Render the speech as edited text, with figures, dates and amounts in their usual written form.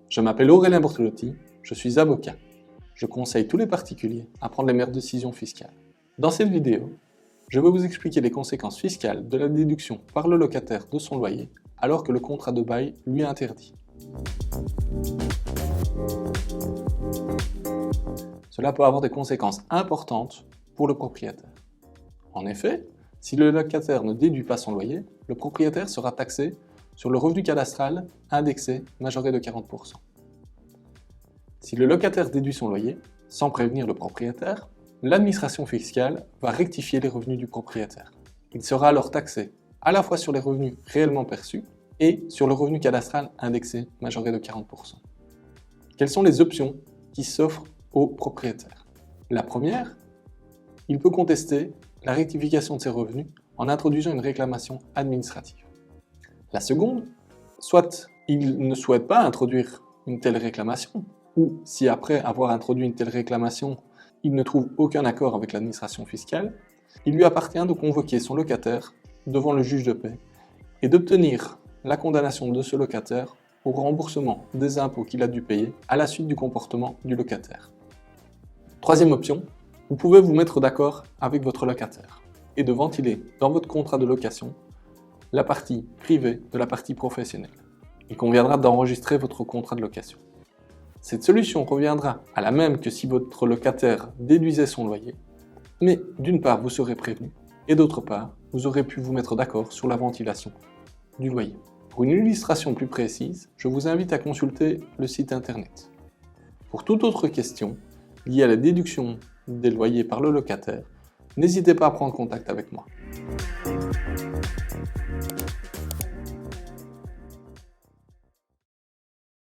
Je m'appelle Aurélien Bortolotti, je suis avocat. Je conseille tous les particuliers à prendre les meilleures décisions fiscales. Dans cette vidéo, je vais vous expliquer les conséquences fiscales de la déduction par le locataire de son loyer alors que le contrat de bail lui est interdit. Cela peut avoir des conséquences importantes pour le propriétaire. En effet, si le locataire ne déduit pas son loyer, le propriétaire sera taxé sur le revenu cadastral indexé majoré de 40%. Si le locataire déduit son loyer, sans prévenir le propriétaire, l'administration fiscale va rectifier les revenus du propriétaire. Il sera alors taxé à la fois sur les revenus réellement perçus et sur le revenu cadastral indexé majoré de 40%. Quelles sont les options qui s'offrent au propriétaire? La première, il peut contester la rectification de ses revenus en introduisant une réclamation administrative. La seconde, soit il ne souhaite pas introduire une telle réclamation, ou si après avoir introduit une telle réclamation, il ne trouve aucun accord avec l'administration fiscale, il lui appartient de convoquer son locataire devant le juge de paix et d'obtenir la condamnation de ce locataire au remboursement des impôts qu'il a dû payer à la suite du comportement du locataire. Troisième option, vous pouvez vous mettre d'accord avec votre locataire et de ventiler dans votre contrat de location la partie privée de la partie professionnelle. Il conviendra d'enregistrer votre contrat de location. Cette solution reviendra à la même que si votre locataire déduisait son loyer, mais d'une part vous serez prévenu et d'autre part vous aurez pu vous mettre d'accord sur la ventilation du loyer. Pour une illustration plus précise, je vous invite à consulter le site internet. Pour toute autre question liée à la déduction des loyers par le locataire, n'hésitez pas à prendre contact avec moi.